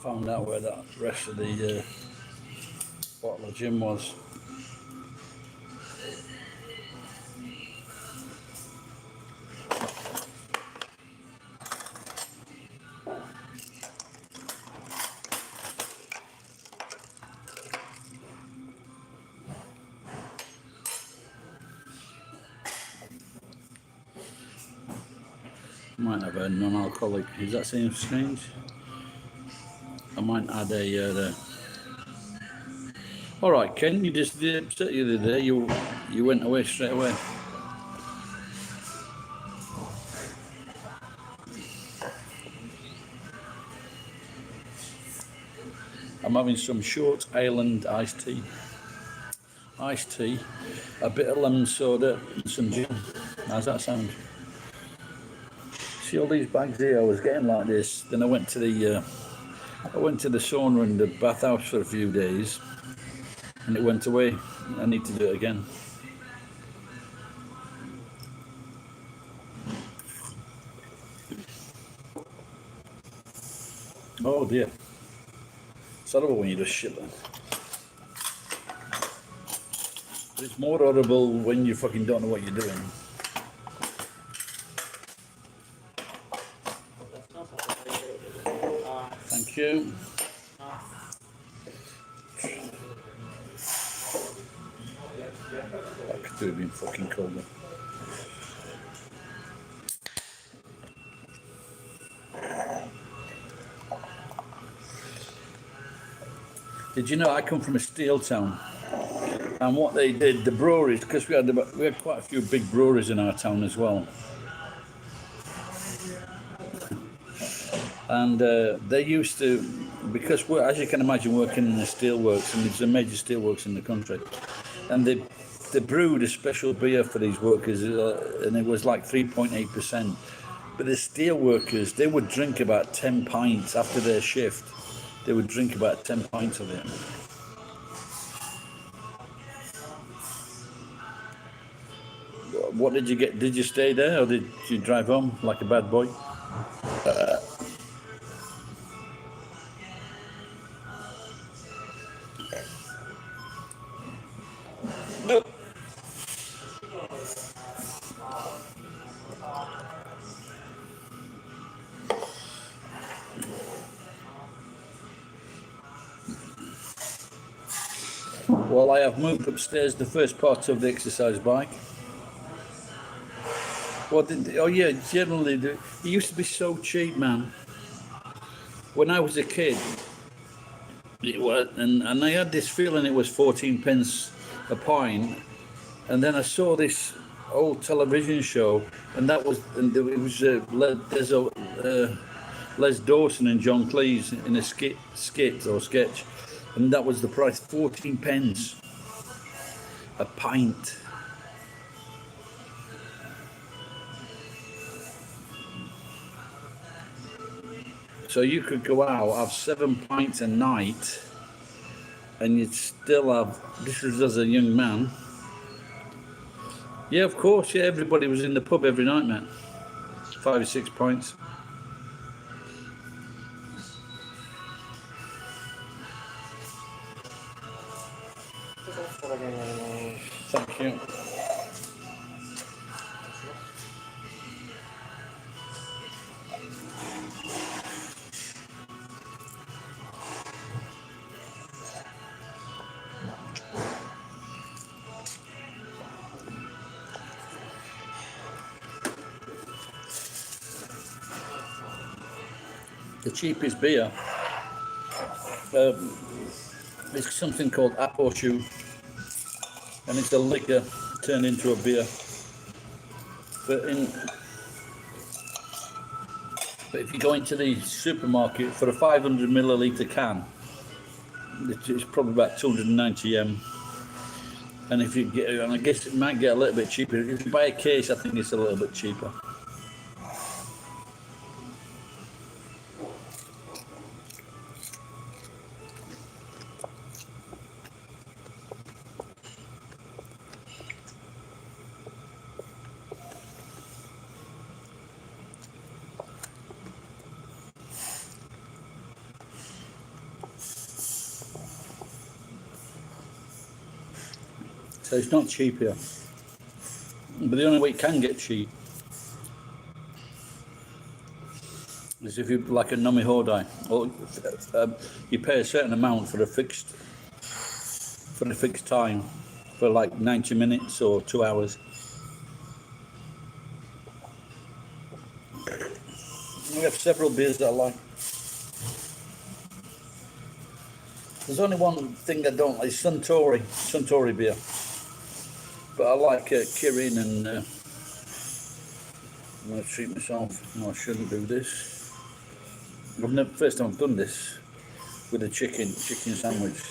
found out where that rest of the bottle of gin was. Might have a non-alcoholic. Does that seem strange? I might add a there. All right, Ken. You just did upset you the other day. You went away straight away. I'm having some Short Island iced tea. Iced tea, a bit of lemon soda, and some gin. How's that sound? See all these bags here? I was getting like this. Then I went to the sauna and the bathhouse for a few days, and it went away. I need to do it again. Oh dear. It's horrible when you just shit then. But it's more horrible when you fucking don't know what you're doing. Thank you. That could have been fucking colder. Did you know I come from a steel town? And what they did, the breweries, because we had quite a few big breweries in our town as well. And they used to, because as you can imagine, working in the steelworks, and there's a major steelworks in the country, and they brewed a special beer for these workers, and it was like 3.8%. But the steelworkers, they would drink about 10 pints after their shift. They would drink about 10 pints of it. What did you get? Did you stay there, or did you drive home like a bad boy? Well, I have moved upstairs the first part of the exercise bike. Oh yeah, generally, it used to be so cheap, man. When I was a kid, it was, and I had this feeling it was 14 pence a pint, and then I saw this old television show, and it was Les Dawson and John Cleese in a skit or sketch, and that was the price, 14 pence a pint. So you could go out, have 7 pints a night, and you'd still have, this was as a young man. Yeah, of course, yeah, everybody was in the pub every night, man. 5 or 6 pints. Thank you. The cheapest beer is something called Apochu, and it's a liquor turned into a beer. But if you go into the supermarket for a 500 milliliter can, it's probably about 290 m. And if you get, and I guess it might get a little bit cheaper. If you buy a case, I think it's a little bit cheaper. So it's not cheap here. But the only way it can get cheap is if you like a nomi hodai, or you pay a certain amount for a fixed time for like 90 minutes or 2 hours. We have several beers that I like. There's only one thing I don't like, Suntory beer. But I like Kirin, and I'm going to treat myself. No, I shouldn't do this. First time I've done this with a chicken sandwich.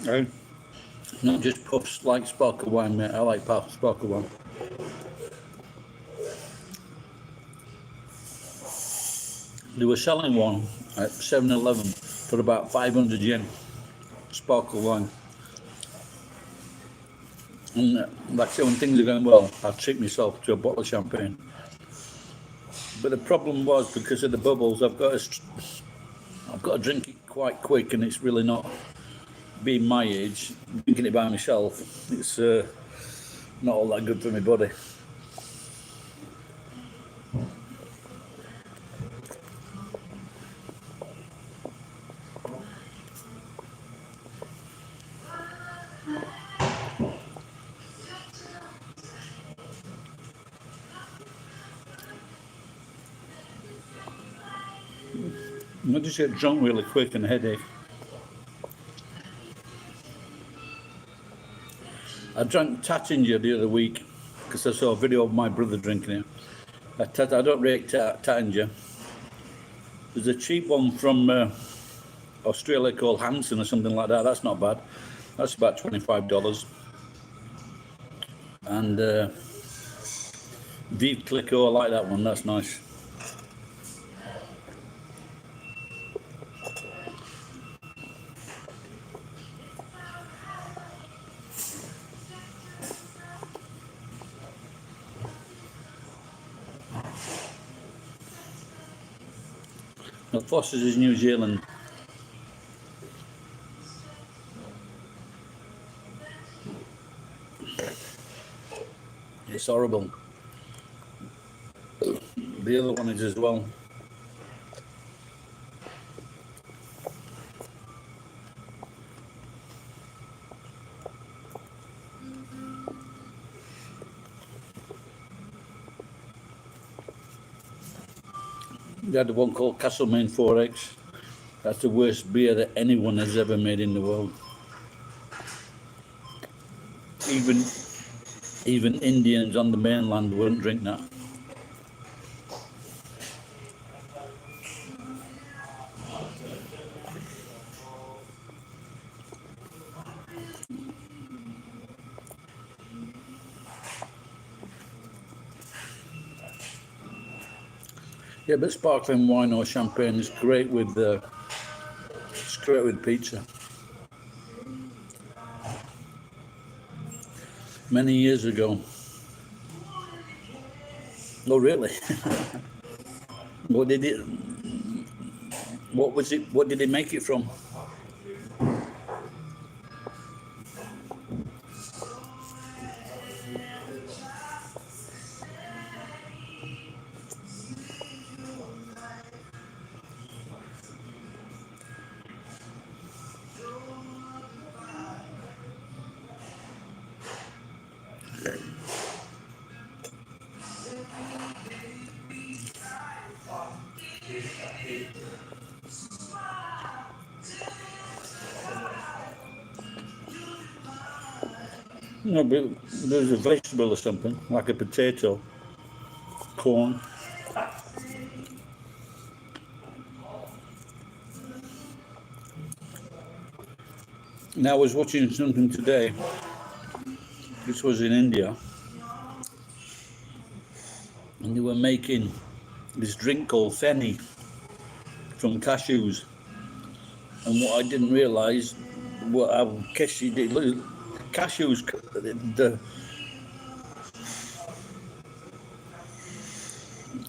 Right. Not just puffs like sparkle wine, mate. I like sparkle wine. They were selling one at 7-Eleven for about 500 yen, sparkle wine. And like I say, when things are going well, I treat myself to a bottle of champagne. But the problem was, because of the bubbles, I've got to drink it quite quick, and it's really not, being my age, drinking it by myself, it's not all that good for my body. I just get drunk really quick and a headache. I drank Tattinger the other week because I saw a video of my brother drinking it. I don't rate Tattinger. There's a cheap one from Australia called Hanson or something like that. That's not bad. That's about $25. And Vive Clicquot, I like that one. That's nice. Now, Foster's is New Zealand. It's horrible. The other one is as well. We had the one called Castlemaine 4X. That's the worst beer that anyone has ever made in the world. Even Indians on the mainland wouldn't drink that. Yeah, but sparkling wine or champagne is great with pizza. Many years ago. Oh, really? What did it? What was it? What did they make it from? No, but there's a vegetable or something, like a potato, corn. Now, I was watching something today. This was in India, and they were making this drink called feni. from cashews. And what I didn't realise, what cashews, the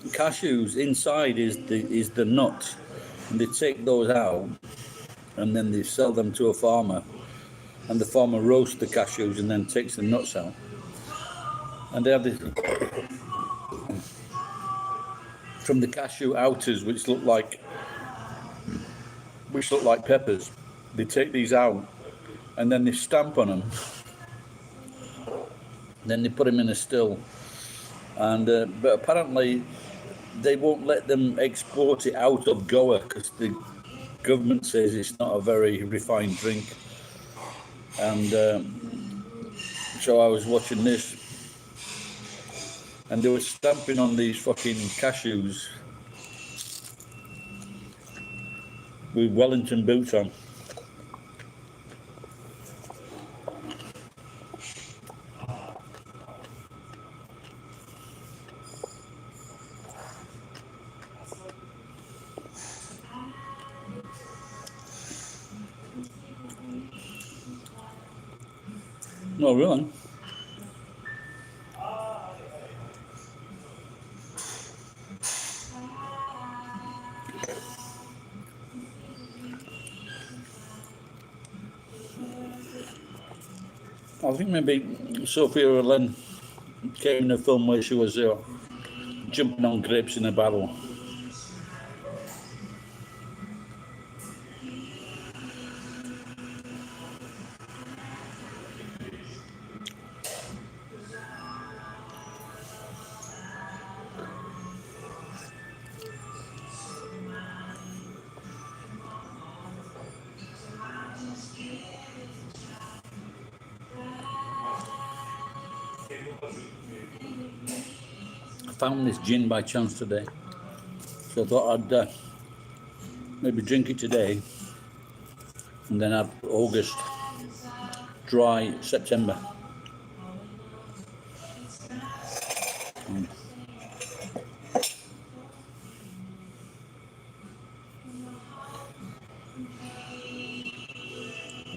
cashews inside is the nut, and they take those out, and then they sell them to a farmer, and the farmer roasts the cashews and then takes the nuts out, and they have this from the cashew outers, which look like peppers. They take these out, and then they stamp on them. Then they put them in a still, and but apparently they won't let them export it out of Goa because the government says it's not a very refined drink. And so I was watching this, and they were stamping on these fucking cashews with Wellington boots on. No, really. I think maybe Sophia Loren came in a film where she was jumping on grapes in a barrel. I found this gin by chance today, so I thought I'd maybe drink it today and then have August, dry September.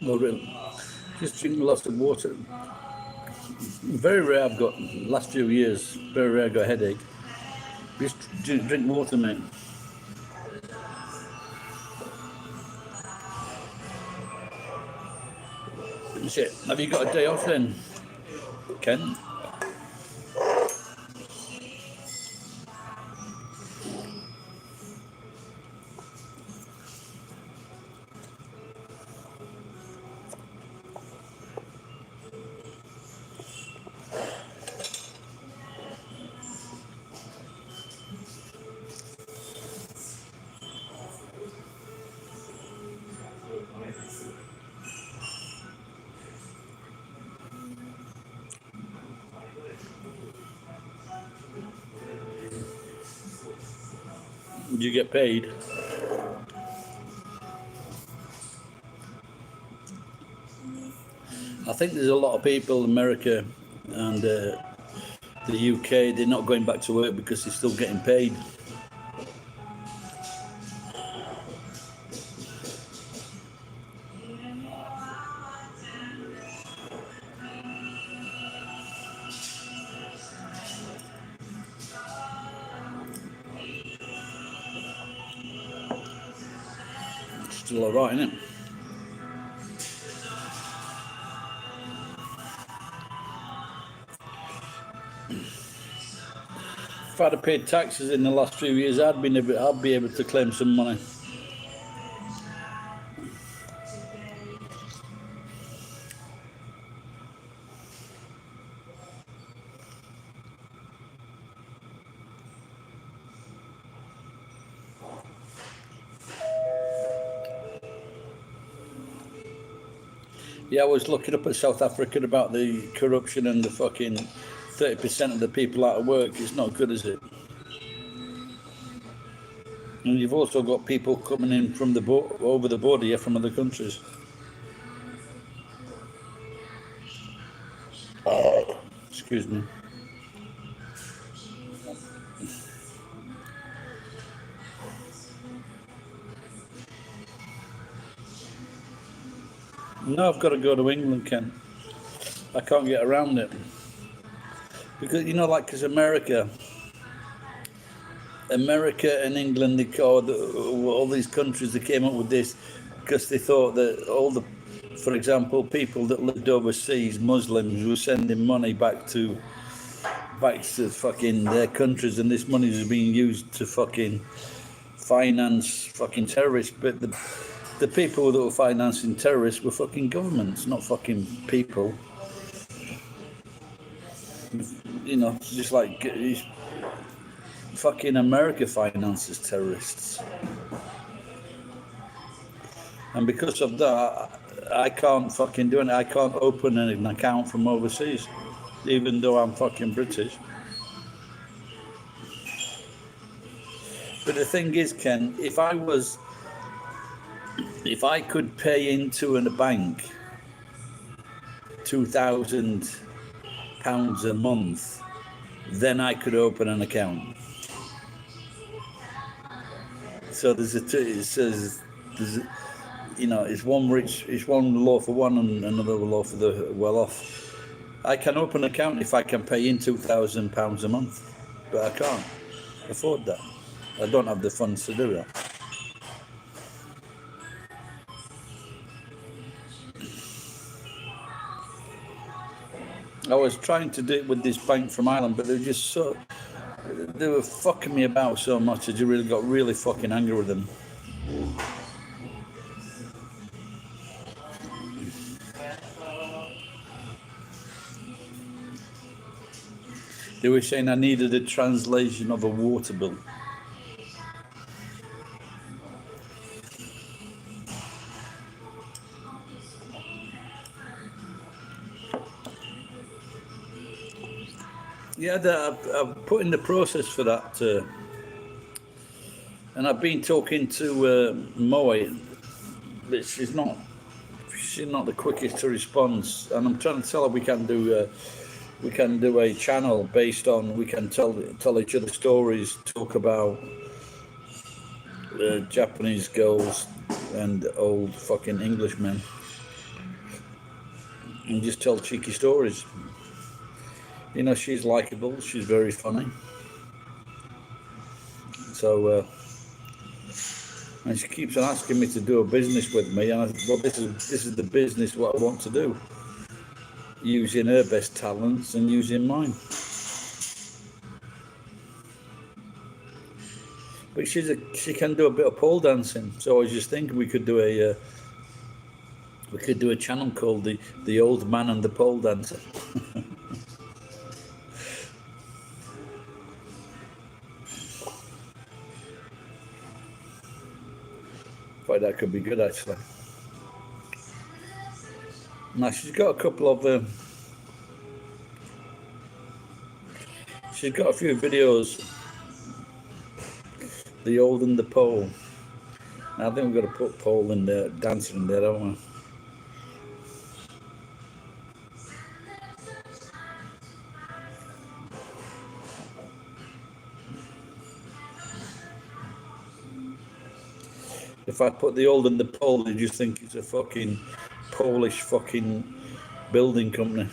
Well, really, just drink lots of water. Very rare I've got, last few years, very rare I've got a headache. Just drink water, mate. Shit, have you got a day off then, Ken? You get paid? I think there's a lot of people in America and the UK, they're not going back to work because they're still getting paid. Still alright, isn't it? If I'd have paid taxes in the last few years, I'd be able to claim some money. Yeah, I was looking up at South Africa about the corruption and the fucking 30% of the people out of work. It's not good, is it? And you've also got people coming in from over the border here from other countries. Excuse me. No, I've got to go to England, Ken. I can't get around it because like, because America and England, they called all these countries. They came up with this because they thought that for example, people that lived overseas, Muslims, were sending money back to fucking their countries, and this money was being used to fucking finance fucking terrorists. But the people that were financing terrorists were fucking governments, not fucking people. Just like fucking America finances terrorists, and because of that, I can't fucking do it. I can't open an account from overseas, even though I'm fucking British. But the thing is, Ken, if I could pay into a bank £2,000 a month, then I could open an account. So it says there's it's one law for one and another law for the well off. I can open an account if I can pay in £2,000 a month, but I can't afford that. I don't have the funds to do that. I was trying to do it with this bank from Ireland, but they were fucking me about so much that you really got really fucking angry with them. They were saying I needed a translation of a water bill. Yeah, I've put in the process for that, and I've been talking to Moe, but she's not the quickest to respond. And I'm trying to tell her we can do a channel based on we can tell each other stories, talk about Japanese girls and old fucking Englishmen, and just tell cheeky stories. She's likable. She's very funny. So, and she keeps on asking me to do a business with me, and I said, well, this is the business what I want to do, using her best talents and using mine. But she can do a bit of pole dancing, so I was just thinking we could do a channel called the Old Man and the Pole Dancer. But that could be good actually. Now she's got a couple of she's got a few videos. The old and the pole. Now, I think we've got to put pole in there, dancing in there, don't we? If I put the old and the pole, they just think it's a fucking Polish fucking building company.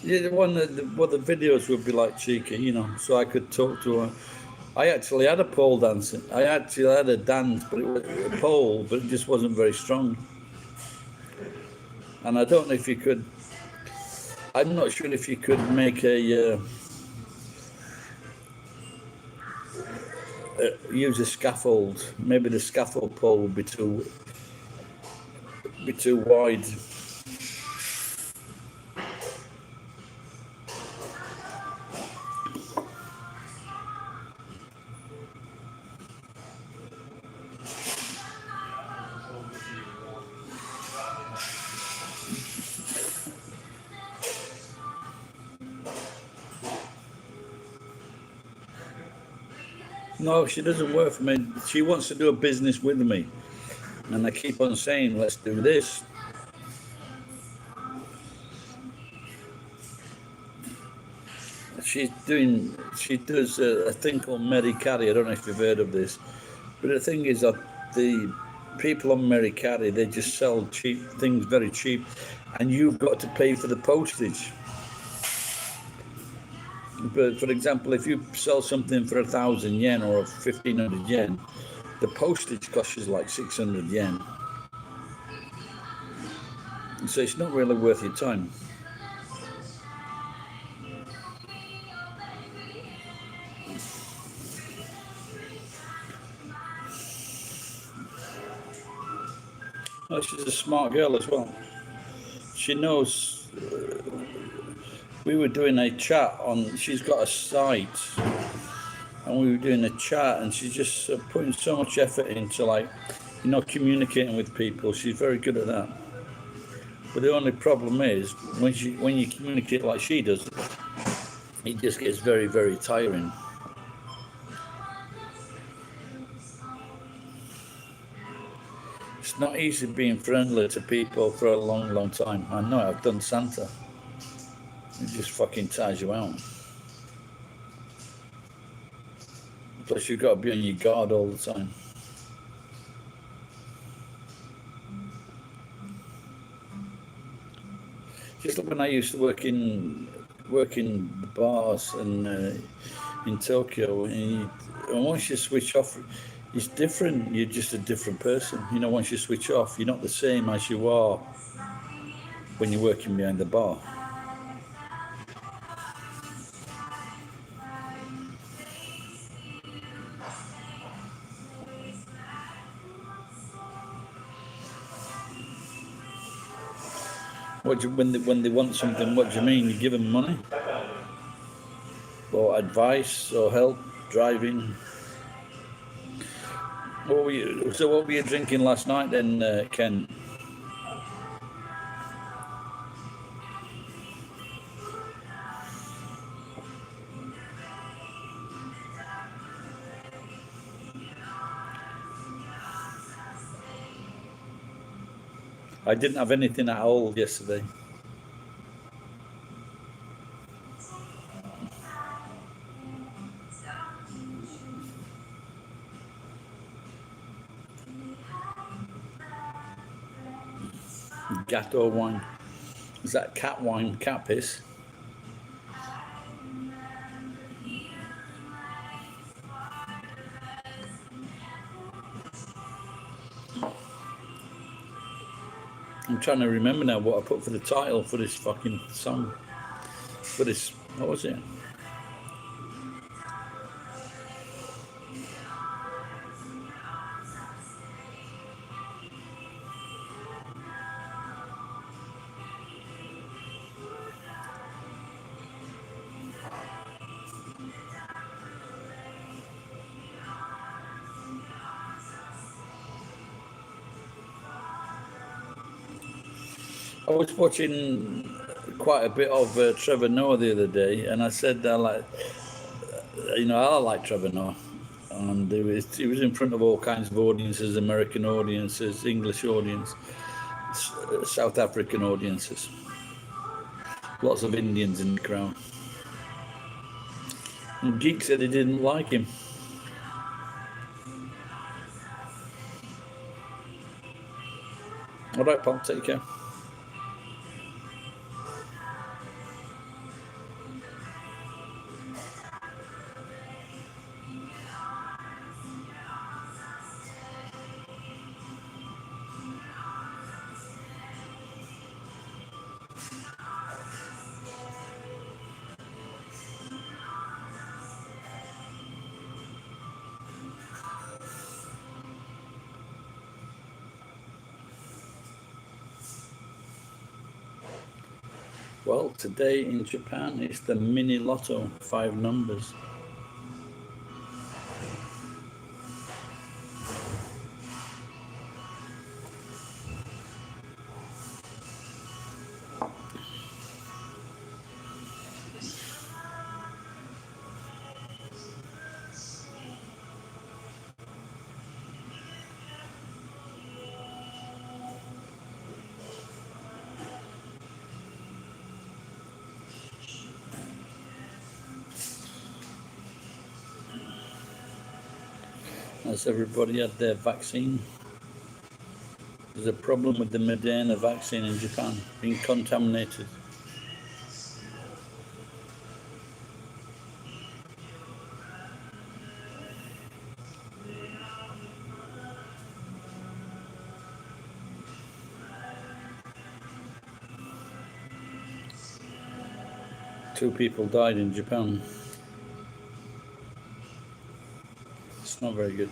Yeah, the videos would be like cheeky, so I could talk to her. I actually had a pole dancing. I actually had a dance, but it was a pole, but it just wasn't very strong. And I don't know if you could. I'm not sure if you could make use a scaffold. Maybe the scaffold pole would be too wide. No, she doesn't work for me. She wants to do a business with me, and I keep on saying, "Let's do this." She does a thing called Mericari. I don't know if you've heard of this, but the thing is that the people on Mericari, they just sell cheap things very cheap, and you've got to pay for the postage. But for example, if you sell something for 1,000 yen or 1,500 yen, the postage costs you like 600 yen. So it's not really worth your time. Oh, she's a smart girl as well. She knows. We were doing a chat on. She's got a site, and we were doing a chat, and she's just putting so much effort into communicating with people. She's very good at that. But the only problem is when you communicate like she does, it just gets very, very tiring. It's not easy being friendly to people for a long, long time. I know, I've done Santa. It just fucking tires you out. Plus, you've got to be on your guard all the time. Just like when I used to work in the bars and in Tokyo, and once you switch off, it's different. You're just a different person. Once you switch off, you're not the same as you are when you're working behind the bar. When they want something, what do you mean? You give them money or advice or help driving? What were you drinking last night then, Ken? I didn't have anything at all yesterday. Gato wine. Is that cat wine, cat piss? I'm trying to remember now what I put for the title for this fucking song. For this, what was it? I was watching quite a bit of Trevor Noah the other day, and I said I like Trevor Noah, and he was in front of all kinds of audiences, American audiences, English audience, South African audiences, lots of Indians in the crowd. And Geek said he didn't like him. All right, Paul, take care. Well, today in Japan, it's the mini lotto, 5 numbers. Has everybody had their vaccine? There's a problem with the Moderna vaccine in Japan being contaminated. Two people died in Japan. It's not very good.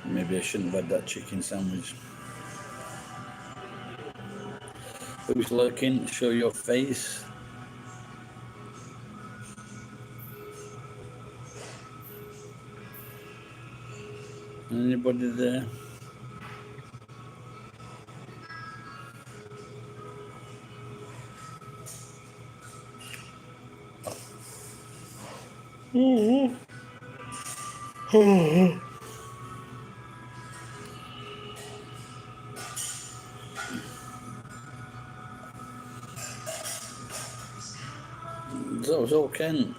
Maybe I shouldn't have had that chicken sandwich. Who's looking? Show your face. Anybody there? That was all Ken.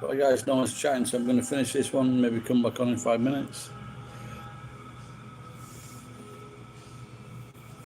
Well, guys, no one's chatting, so I'm going to finish this one, maybe come back on in 5 minutes.